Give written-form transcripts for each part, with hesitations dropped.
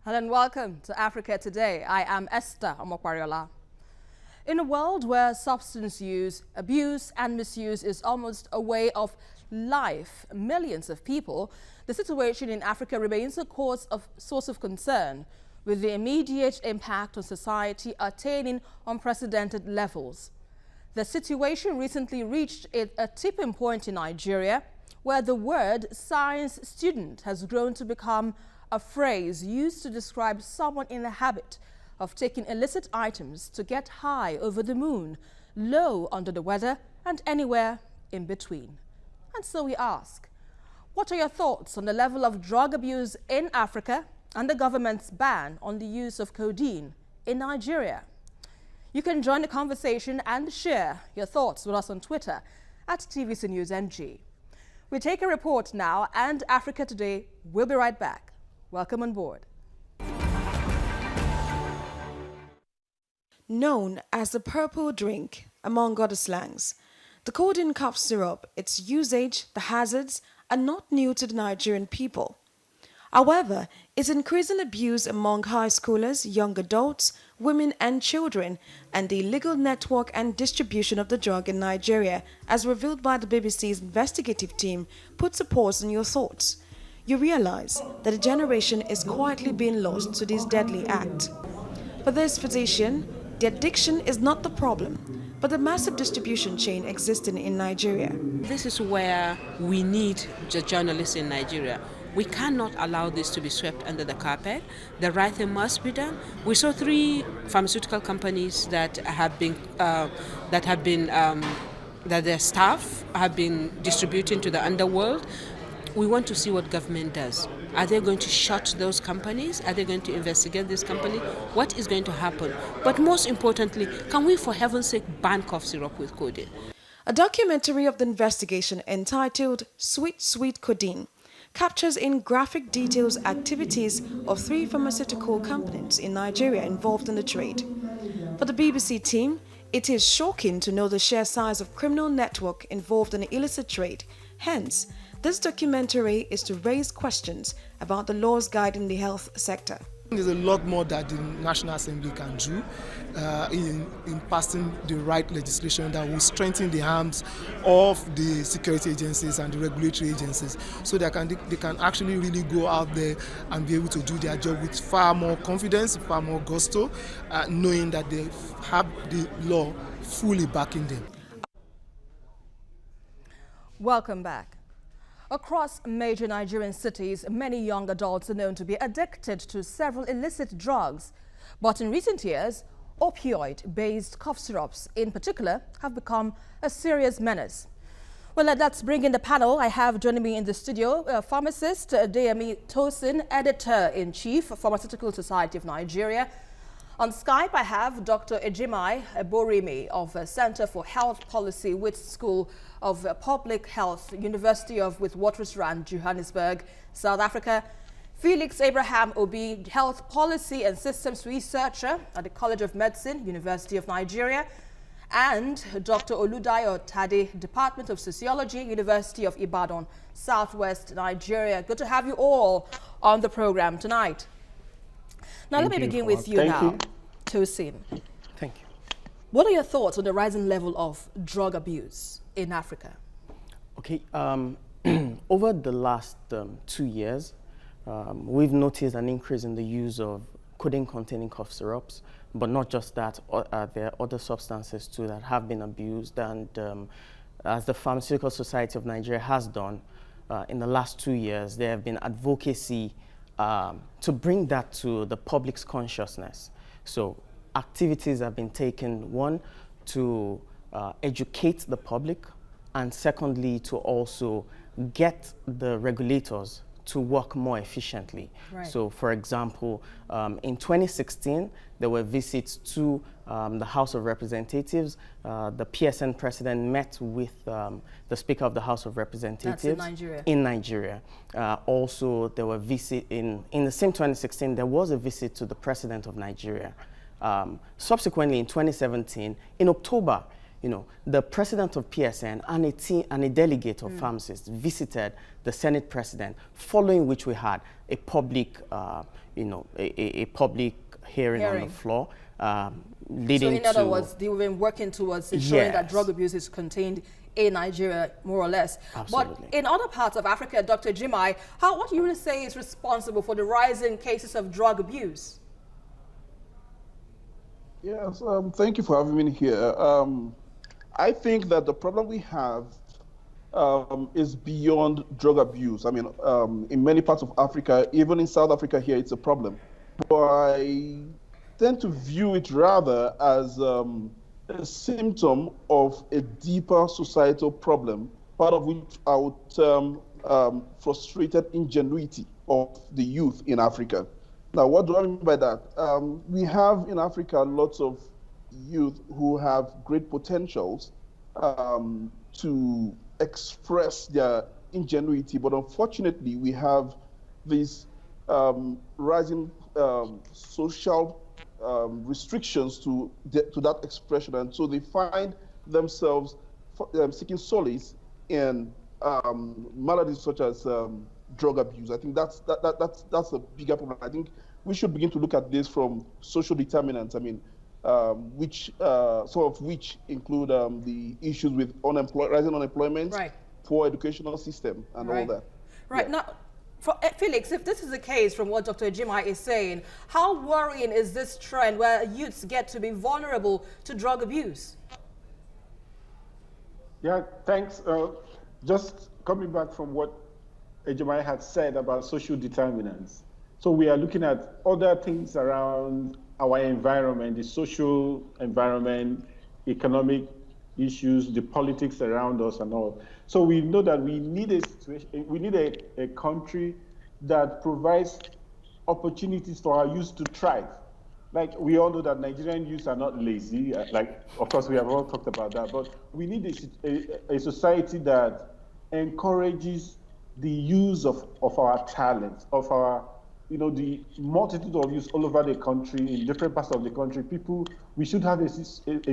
Hello and welcome to Africa Today. I am Esther Omokwariola. In a world where substance use, abuse and misuse is almost a way of life, millions of people, the situation in Africa remains a source of concern, with the immediate impact on society attaining unprecedented levels. The situation recently reached a tipping point in Nigeria, where the word science student has grown to become a phrase used to describe someone in the habit of taking illicit items to get high over the moon, low under the weather, and anywhere in between. And so we ask, what are your thoughts on the level of drug abuse in Africa and the government's ban on the use of codeine in Nigeria? You can join the conversation and share your thoughts with us on Twitter at TVC News NG. We take a report now, and Africa Today will be right back. Welcome on board. Known as the purple drink, among other slangs, the codeine cough syrup, its usage, the hazards, are not new to the Nigerian people. However, its increasing abuse among high schoolers, young adults, women and children, and the illegal network and distribution of the drug in Nigeria, as revealed by the BBC's investigative team, puts a pause on your thoughts. You realize that a generation is quietly being lost to this deadly act. For this physician, the addiction is not the problem, but the massive distribution chain existing in Nigeria. This is where we need the journalists in Nigeria. We cannot allow this to be swept under the carpet. The right thing must be done. We saw 3 pharmaceutical companies that their staff have been distributing to the underworld. We want to see what government does. Are they going to shut those companies? Are they going to investigate this company? What is going to happen? But most importantly, can we, for heaven's sake, ban cough syrup with codeine? A documentary of the investigation entitled Sweet Sweet Codeine captures in graphic details activities of 3 pharmaceutical companies in Nigeria involved in the trade. For the BBC team, it is shocking to know the sheer size of criminal network involved in the illicit trade. Hence, this documentary is to raise questions about the laws guiding the health sector. There's a lot more that the National Assembly can do in passing the right legislation that will strengthen the arms of the security agencies and the regulatory agencies, so they can actually really go out there and be able to do their job with far more confidence, far more gusto, knowing that they have the law fully backing them. Welcome back. Across major Nigerian cities, many young adults are known to be addicted to several illicit drugs. But in recent years, opioid-based cough syrups in particular have become a serious menace. Well, let's bring in the panel. I have joining me in the studio pharmacist Deyemi Tosin, editor-in-chief, Pharmaceutical Society of Nigeria. On Skype, I have Dr. Ejimai Eborimi of Center for Health Policy, Wits School of Public Health, University of Witwatersrand, Johannesburg, South Africa. Felix Abraham Obi, Health Policy and Systems Researcher at the College of Medicine, University of Nigeria. And Dr. Oludayo Tade, Department of Sociology, University of Ibadan, Southwest Nigeria. Good to have you all on the program tonight. Now, let me begin with you now, Tosin. Thank you. What are your thoughts on the rising level of drug abuse in Africa? Okay, over the last 2 years, we've noticed an increase in the use of codeine-containing cough syrups, but not just that, there are other substances too that have been abused, and as the Pharmaceutical Society of Nigeria has done, in the last 2 years, there have been advocacy to bring that to the public's consciousness. So activities have been taken, one, to educate the public, and secondly, to also get the regulators to work more efficiently. Right. So, for example, in 2016, there were visits to the House of Representatives. The PSN president met with the Speaker of the House of Representatives. That's in Nigeria. In Nigeria. Also, there were visits in the same 2016, there was a visit to the President of Nigeria. Subsequently, in 2017, in October, the president of PSN and a team and a delegate of pharmacists visited the Senate president, following which we had a public, a public hearing on the floor, leading to... So in other words, they've been working towards ensuring that drug abuse is contained in Nigeria, more or less. Absolutely. But in other parts of Africa, Dr. Jimai, what do you really say is responsible for the rising cases of drug abuse? Yes, thank you for having me here. I think that the problem we have is beyond drug abuse. I mean, in many parts of Africa, even in South Africa here, it's a problem. But I tend to view it rather as a symptom of a deeper societal problem, part of which I would term frustrated ingenuity of the youth in Africa. Now, what do I mean by that? We have in Africa lots of youth who have great potentials to express their ingenuity, but unfortunately, we have these rising social restrictions to that expression, and so they find themselves seeking solace in maladies such as drug abuse. I think that's a bigger problem. I think we should begin to look at this from social determinants. I mean, which some of which include the issues with rising unemployment, poor educational system, and all that. Right. Yeah. Now, Felix, if this is the case from what Dr. Jimai is saying, how worrying is this trend where youths get to be vulnerable to drug abuse? Yeah, thanks. Just coming back from what Ejimai had said about social determinants. So we are looking at other things around our environment, the social environment, economic issues, the politics around us and all. So we know that we need a situation, we need a country that provides opportunities for our youth to thrive. Like, we all know that Nigerian youth are not lazy. Like, of course, we have all talked about that, but we need a society that encourages the use of our talent, of our, the multitude of youth all over the country, in different parts of the country. We should have a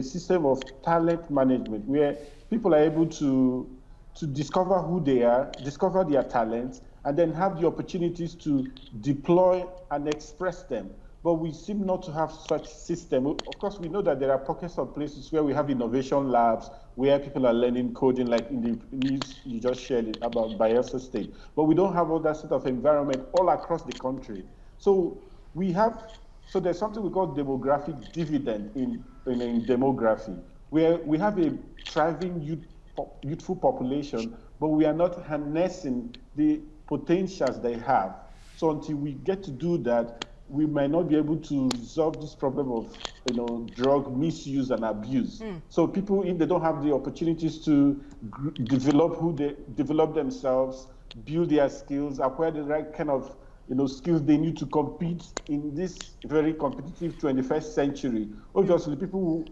system of talent management where people are able to discover who they are, discover their talents, and then have the opportunities to deploy and express them. But we seem not to have such system. Of course, we know that there are pockets of places where we have innovation labs, where people are learning coding, like in the news you just shared it about Bayelsa State. But we don't have all that sort of environment all across the country. So there's something we call demographic dividend in demography, where we have a thriving youthful population, but we are not harnessing the potentials they have. So until we get to do that, we might not be able to resolve this problem of drug misuse and abuse. So people, if they don't have the opportunities to develop themselves, build their skills, acquire the right kind of skills they need to compete in this very competitive 21st century. Obviously, people who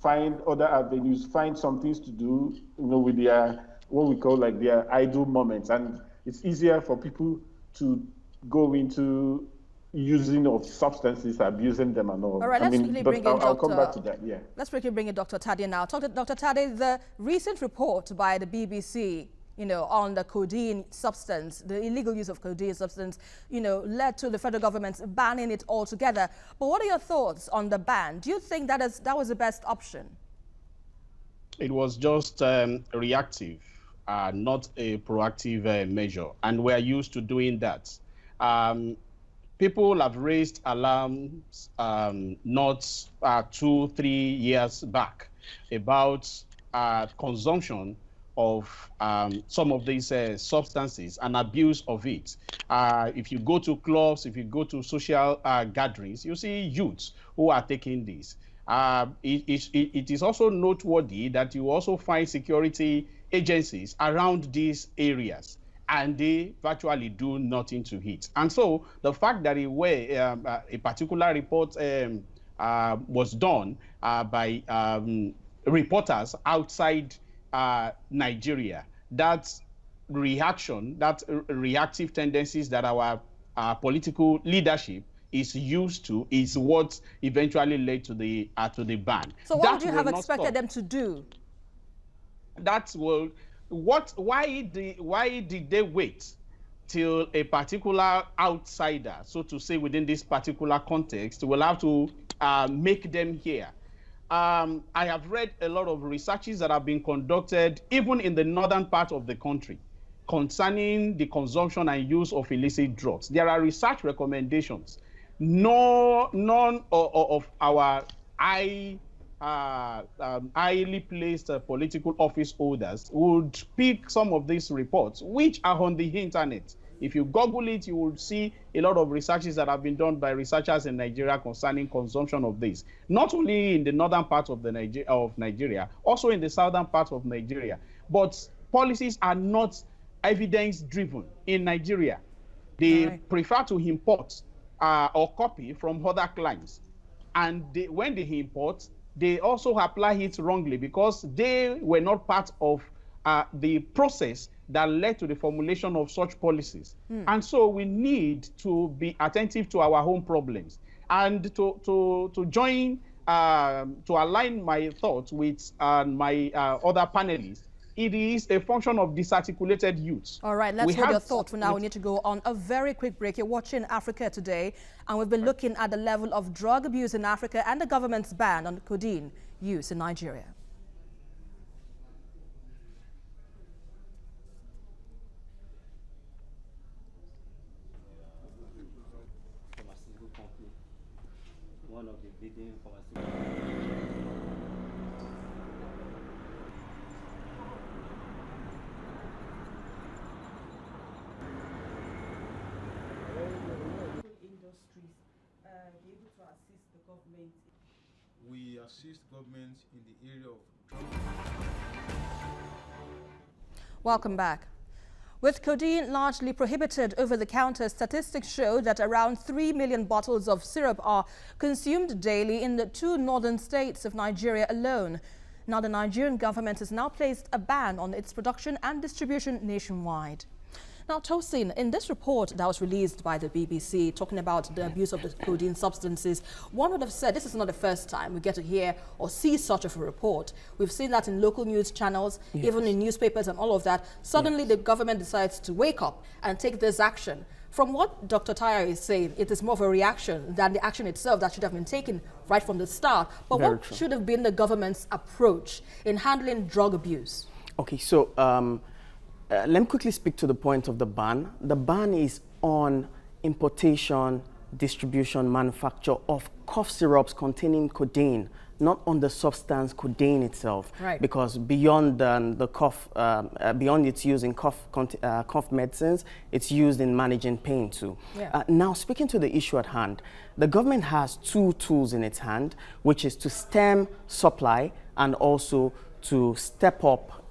find other avenues, find some things to do, with their, what we call like their idle moments. And it's easier for people to go into using of substances, abusing them and all. All right, I'll come back to that, yeah. Let's quickly bring in Dr. Tade now. Dr. Tade, the recent report by the BBC, on the codeine substance, the illegal use of codeine substance, led to the federal government banning it altogether. But what are your thoughts on the ban? Do you think that was the best option? It was just reactive, not a proactive measure, and we're used to doing that. People have raised alarms not 2-3 years back about consumption of some of these substances and abuse of it. If you go to clubs, if you go to social gatherings, you see youths who are taking this. It is also noteworthy that you also find security agencies around these areas, and they virtually do nothing to it. And so the fact that a particular report was done by reporters outside Nigeria, that reaction, that reactive tendencies that our political leadership is used to is what eventually led to the ban. So what would you have expected them to do? That's why did they wait till a particular outsider, so to say, within this particular context, will have to make them hear? I have read a lot of researches that have been conducted even in the northern part of the country concerning the consumption and use of illicit drugs. There are research recommendations. None of our highly placed political office holders would pick some of these reports, which are on the internet. If you Google it, you will see a lot of researches that have been done by researchers in Nigeria concerning consumption of this, not only in the northern part of Nigeria, also in the southern part of Nigeria. But policies are not evidence-driven in Nigeria. They prefer to import or copy from other clients. And when they import, they also apply it wrongly because they were not part of the process that led to the formulation of such policies. And so we need to be attentive to our own problems and to join, to align my thoughts with my other panelists. It is a function of disarticulated youth. All right, let's hold your thought for now. We need to go on a very quick break. You're watching Africa Today, and we've been looking at the level of drug abuse in Africa and the government's ban on codeine use in Nigeria. One of the leading we assist government in the area of drug. Welcome back. With codeine largely prohibited over-the-counter, statistics show that around 3 million bottles of syrup are consumed daily in the 2 northern states of Nigeria alone. Now, the Nigerian government has now placed a ban on its production and distribution nationwide. Now, Tosin, in this report that was released by the BBC talking about the abuse of the codeine substances, one would have said this is not the first time we get to hear or see such of a report. We've seen that in local news channels, even in newspapers and all of that. Suddenly, the government decides to wake up and take this action. From what Dr. Tyre is saying, it is more of a reaction than the action itself that should have been taken right from the start. But what should have been the government's approach in handling drug abuse? Okay, so let me quickly speak to the point of the ban. The ban is on importation, distribution, manufacture of cough syrups containing codeine, not on the substance codeine itself. Right. Because beyond the cough, beyond its use in cough medicines, it's used in managing pain too. Yeah. Now, speaking to the issue at hand, the government has 2 tools in its hand, which is to stem supply and also to step up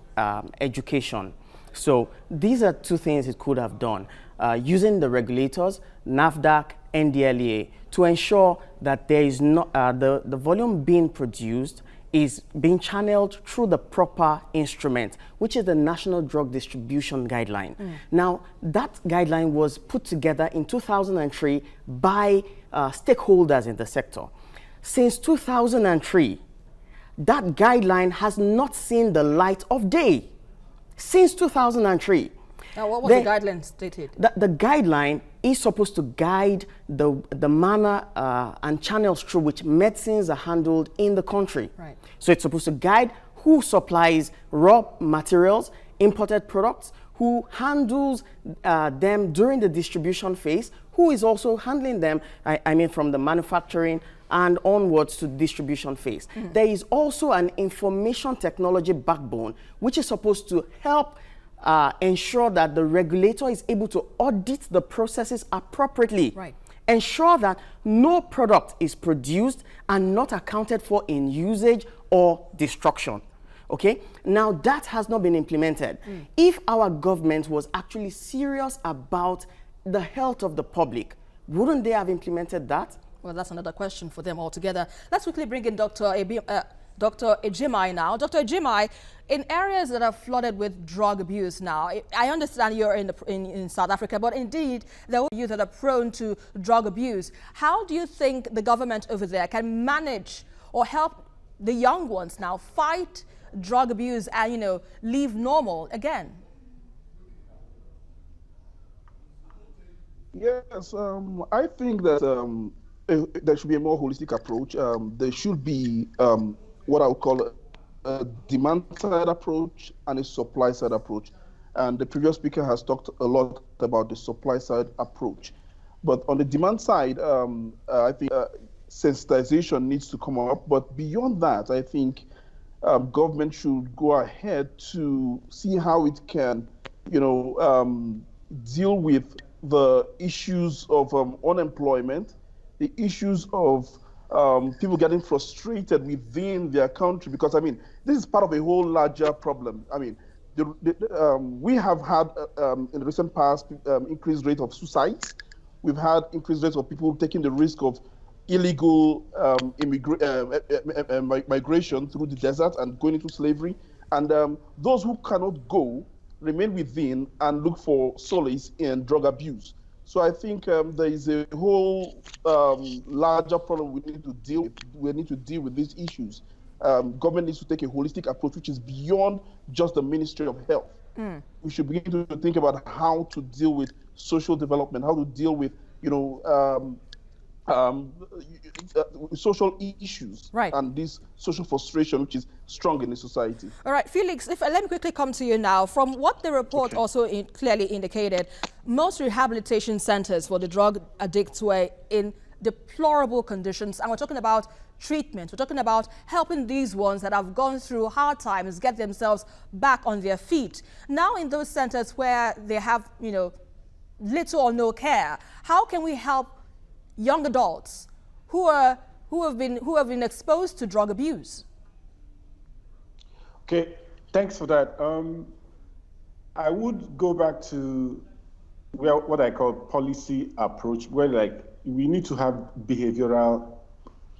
education. So these are 2 things it could have done, using the regulators, NAFDAC, NDLEA, to ensure that there is not the volume being produced is being channeled through the proper instrument, which is the National Drug Distribution Guideline. Now, that guideline was put together in 2003 by stakeholders in the sector. Since 2003, that guideline has not seen the light of day. Since 2003. Now, what was the guideline stated? The guideline is supposed to guide the manner and channels through which medicines are handled in the country. Right. So it's supposed to guide who supplies raw materials, imported products, who handles them during the distribution phase, who is also handling them, I mean from the manufacturing and onwards to distribution phase. There is also an information technology backbone, which is supposed to help ensure that the regulator is able to audit the processes appropriately. Right. Ensure that no product is produced and not accounted for in usage or destruction. Okay? Now, that has not been implemented. If our government was actually serious about the health of the public, wouldn't they have implemented that? Well, that's another question for them altogether. Let's quickly bring in Dr. Dr. Ejimai now. Dr. Ejimai, in areas that are flooded with drug abuse now, I understand you're in South Africa, but indeed there are youth that are prone to drug abuse. How do you think the government over there can manage or help the young ones now fight drug abuse and, live normal again? Yes, I think that there should be a more holistic approach. There should be what I would call a demand-side approach and a supply-side approach. And the previous speaker has talked a lot about the supply-side approach. But on the demand side, I think sensitization needs to come up. But beyond that, I think government should go ahead to see how it can, deal with the issues of unemployment, the issues of people getting frustrated within their country, because this is part of a whole larger problem. We have had in the recent past increased rate of suicides. We've had increased rates of people taking the risk of illegal migration through the desert and going into slavery. And those who cannot go remain within and look for solace in drug abuse. So I think there is a whole larger problem we need to deal with. We need to deal with these issues. Government needs to take a holistic approach, which is beyond just the Ministry of Health. We should begin to think about how to deal with social development, how to deal with, social issues, right, and this social frustration which is strong in the society. All right, Felix, let me quickly come to you now. From what the report also clearly indicated, most rehabilitation centers for the drug addicts were in deplorable conditions, and we're talking about treatment. We're talking about helping these ones that have gone through hard times get themselves back on their feet. Now in those centers where they have, little or no care, how can we help young adults who have been exposed to drug abuse? Okay, thanks for that. I would go back to what I call policy approach, where we need to have behavioral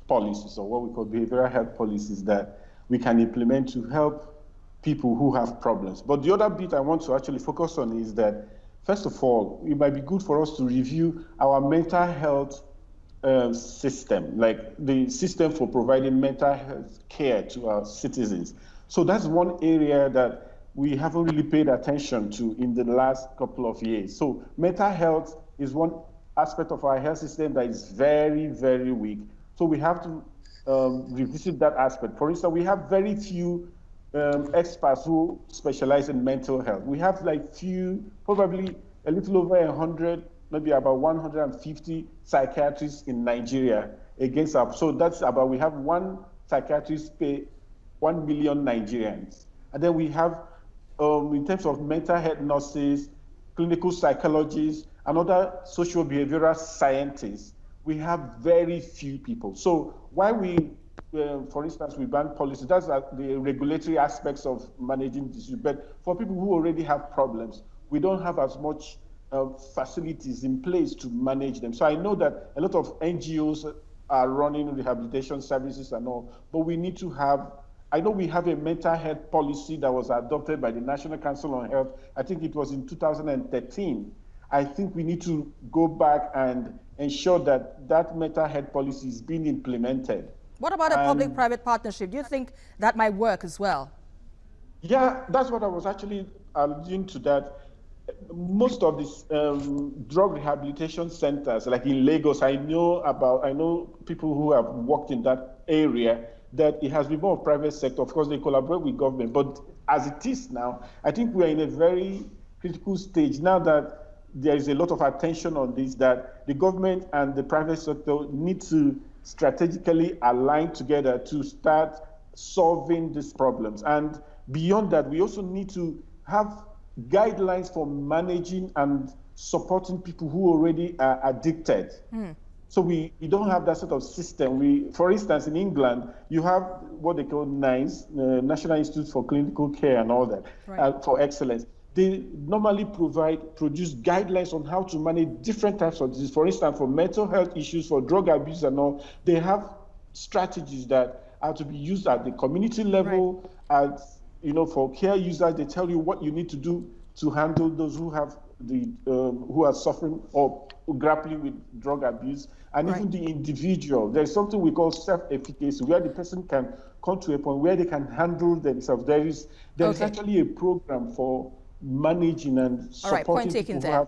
policies, or what we call behavioral health policies, that we can implement to help people who have problems. But the other bit I want to actually focus on is that, first of all, it might be good for us to review our mental health system, like the system for providing mental health care to our citizens. So that's one area that we haven't really paid attention to in the last couple of years. So mental health is one aspect of our health system that is very, very weak. So we have to revisit that aspect. For instance, we have very few experts who specialize in mental health. We have probably a little over 100, maybe about 150 psychiatrists in Nigeria against our, so that's about, we have one psychiatrist per 1 million Nigerians. And then we have, in terms of mental health nurses, clinical psychologists, and other social behavioral scientists, we have very few people. So why we, for instance, we ban policy, that's the regulatory aspects of managing this. But for people who already have problems, we don't have as much facilities in place to manage them. So I know that a lot of NGOs are running rehabilitation services and all, but we need to have, I know we have a mental health policy that was adopted by the National Council on Health. I think it was in 2013. I think we need to go back and ensure that that mental health policy is being implemented. What about a public-private partnership? Do you think that might work as well? Yeah, that's what I was actually alluding to, that most of these drug rehabilitation centers, like in Lagos, I know people who have worked in that area, that it has been more private sector. Of course, they collaborate with government, but as it is now, I think we are in a very critical stage now that there is a lot of attention on this, that the government and the private sector need to strategically align together to start solving these problems. And beyond that, we also need to have guidelines for managing and supporting people who already are addicted. So we don't have that sort of system. For instance, in England, you have what they call NICE, National Institute for Clinical Care and all that, right, for excellence. They normally produce guidelines on how to manage different types of disease. For instance, for mental health issues, for drug abuse and all, they have strategies that are to be used at the community level, at, you know, for care users. They tell you what you need to do to handle those who have who are suffering or grappling with drug abuse, and even the individual. There's something we call self-efficacy, where the person can come to a point where they can handle themselves. There is actually a program for managing and supporting people who have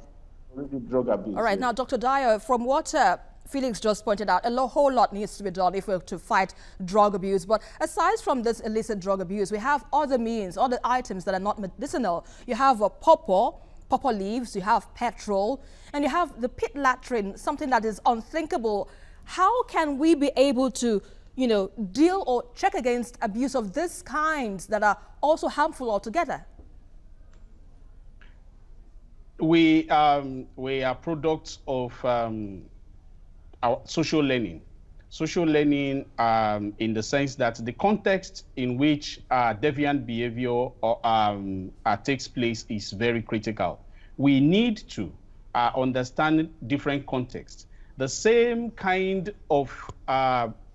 drug abuse. All right, now, Dr. Dyer, from what Felix just pointed out, a whole lot needs to be done if we're to fight drug abuse. But aside from this illicit drug abuse, we have other means, other items that are not medicinal. You have pawpaw leaves, you have petrol, and you have the pit latrine, something that is unthinkable. How can we be able to, you know, deal or check against abuse of this kind that are also harmful altogether? We are products of our social learning. Social learning in the sense that the context in which deviant behavior takes place is very critical. We need to understand different contexts. The same kind of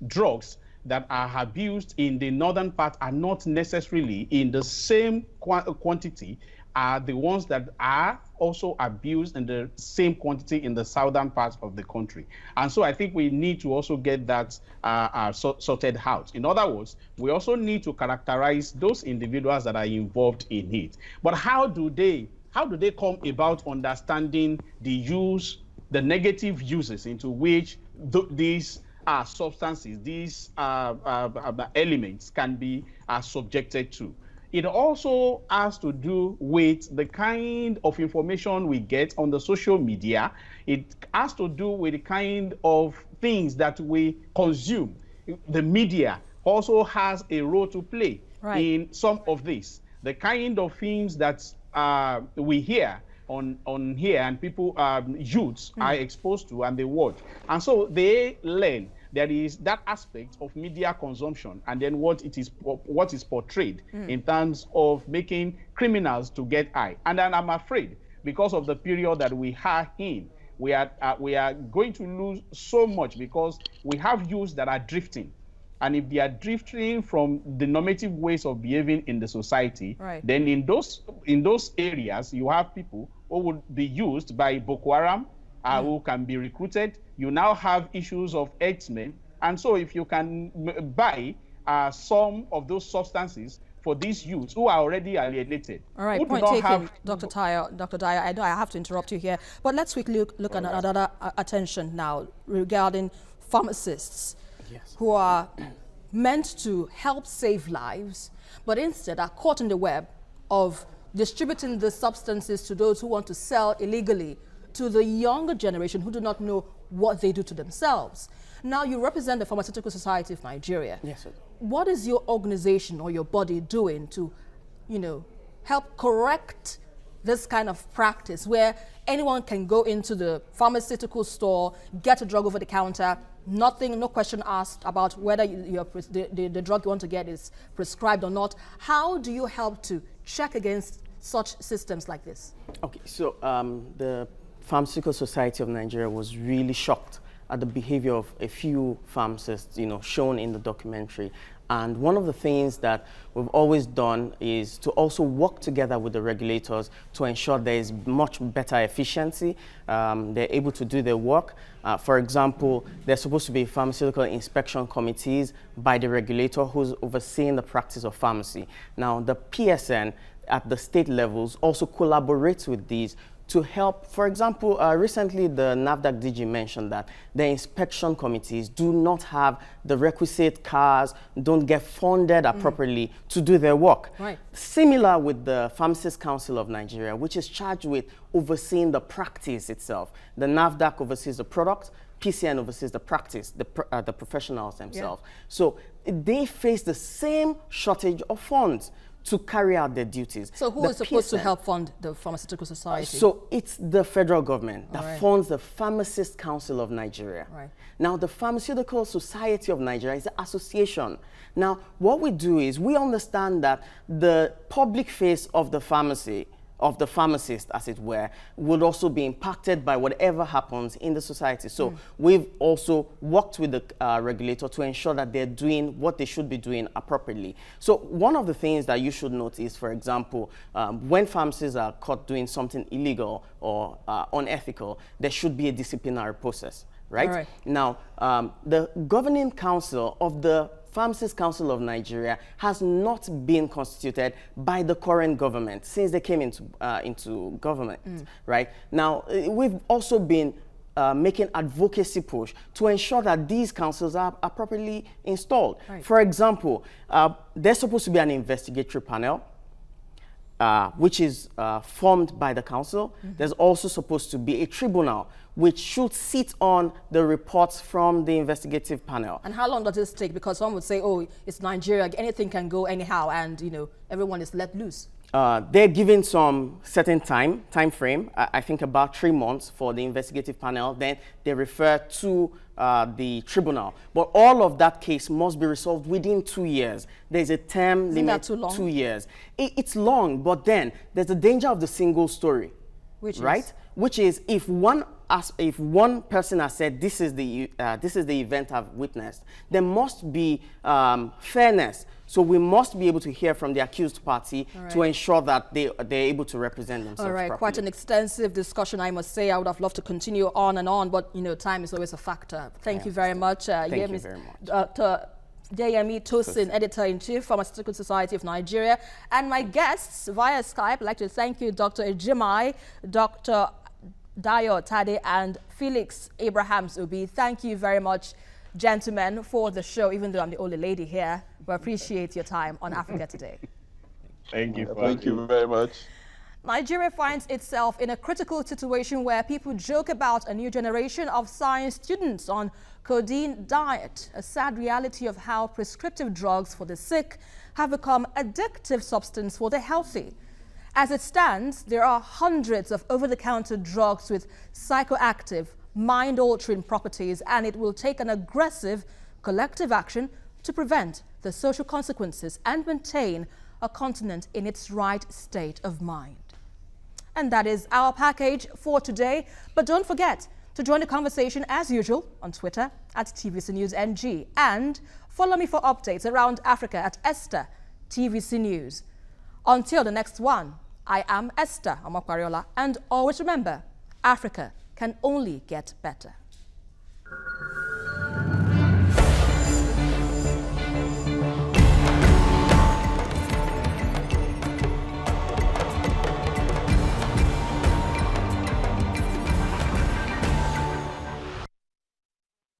drugs that are abused in the northern part are not necessarily in the same quantity are the ones that are also abused in the same quantity in the southern part of the country. And so I think we need to also get that sorted out. In other words, we also need to characterize those individuals that are involved in it. But how do they come about understanding the use, the negative uses into which these substances, these elements can be subjected to? It also has to do with the kind of information we get on the social media. It has to do with the kind of things that we consume. The media also has a role to play in some of this. The kind of things that we hear on here and people, youths are exposed to and they watch. And so they learn. There is that aspect of media consumption and then what is portrayed in terms of making criminals to get high. And then I'm afraid, because of the period that we are in, we are going to lose so much because we have youths that are drifting. And if they are drifting from the normative ways of behaving in the society, then in those areas, you have people who would be used by Boko Haram, who can be recruited. You now have issues of herdsmen. And so if you can buy some of those substances for these youths who are already alienated. All right, point taken, Dr. Dyer. I know I have to interrupt you here, but let's quickly look at another attention now regarding pharmacists who are meant to help save lives, but instead are caught in the web of distributing the substances to those who want to sell illegally to the younger generation who do not know what they do to themselves. Now, you represent the Pharmaceutical Society of Nigeria. Yes, sir. What is your organization or your body doing to, you know, help correct this kind of practice where anyone can go into the pharmaceutical store, get a drug over the counter, nothing, no question asked about whether the drug you want to get is prescribed or not? How do you help to check against such systems like this? Okay, so the Pharmaceutical Society of Nigeria was really shocked at the behavior of a few pharmacists, you know, shown in the documentary. And one of the things that we've always done is to also work together with the regulators to ensure there is much better efficiency. They're able to do their work. For example, there's supposed to be pharmaceutical inspection committees by the regulator who's overseeing the practice of pharmacy. Now, the PSN at the state levels also collaborates with these to help. For example, recently the NAFDAC DG mentioned that the inspection committees do not have the requisite cars, don't get funded appropriately to do their work. Right. Similar with the Pharmacists Council of Nigeria, which is charged with overseeing the practice itself. The NAFDAC oversees the product, PCN oversees the practice, the professionals themselves. Yeah. So they face the same shortage of funds to carry out their duties. So who is supposed to help fund the Pharmaceutical Society? So it's the federal government that funds the Pharmacists Council of Nigeria. Right. Now, the Pharmaceutical Society of Nigeria is an association. Now, what we do is we understand that the public face of the pharmacy of the pharmacist, as it were, would also be impacted by whatever happens in the society. So we've also worked with the regulator to ensure that they're doing what they should be doing appropriately. So one of the things that you should note is, for example, when pharmacists are caught doing something illegal or unethical, there should be a disciplinary process, right? All right. Now, the governing council of the Pharmacists Council of Nigeria has not been constituted by the current government since they came into government, right? Now, we've also been making advocacy push to ensure that these councils are properly installed. Right. For example, there's supposed to be an investigatory panel, which is formed by the council. There's also supposed to be a tribunal which should sit on the reports from the investigative panel. And how long does this take? Because some would say, oh, it's Nigeria, anything can go anyhow, and you know, everyone is let loose. They're given some certain time frame, I think about 3 months for the investigative panel, then they refer to the tribunal. But all of that case must be resolved within 2 years. There's a term Isn't limit, that too long? 2 years. It's long, but then there's a danger of the single story, Which right? is? Which is if one person has said this is the event I've witnessed, there must be fairness. So we must be able to hear from the accused party to ensure that they're able to represent themselves All right, properly. quite an extensive discussion, I must say. I would have loved to continue on and on, but you know, time is always a factor. Thank you very much. Thank you very much. Dr. Deyemi Tosin, Editor-in-Chief, Pharmaceutical Society of Nigeria. And my guests via Skype, I'd like to thank you, Dr. Ejimai, Dr. Dayo Tade, and Felix Abrahams Obi. Thank you very much, gentlemen, for the show, even though I'm the only lady here. We appreciate your time on Africa Today. Thank you. Thank you very much. Nigeria finds itself in a critical situation where people joke about a new generation of science students on codeine diet, a sad reality of how prescriptive drugs for the sick have become addictive substance for the healthy. As it stands, there are hundreds of over-the-counter drugs with psychoactive, mind-altering properties, and it will take an aggressive collective action to prevent the social consequences and maintain a continent in its right state of mind. And that is our package for today. But don't forget to join the conversation as usual on Twitter at TVC News NG, and follow me for updates around Africa at Esther TVC News. Until the next one, I am Esther Omokwariola, and always remember, Africa can only get better.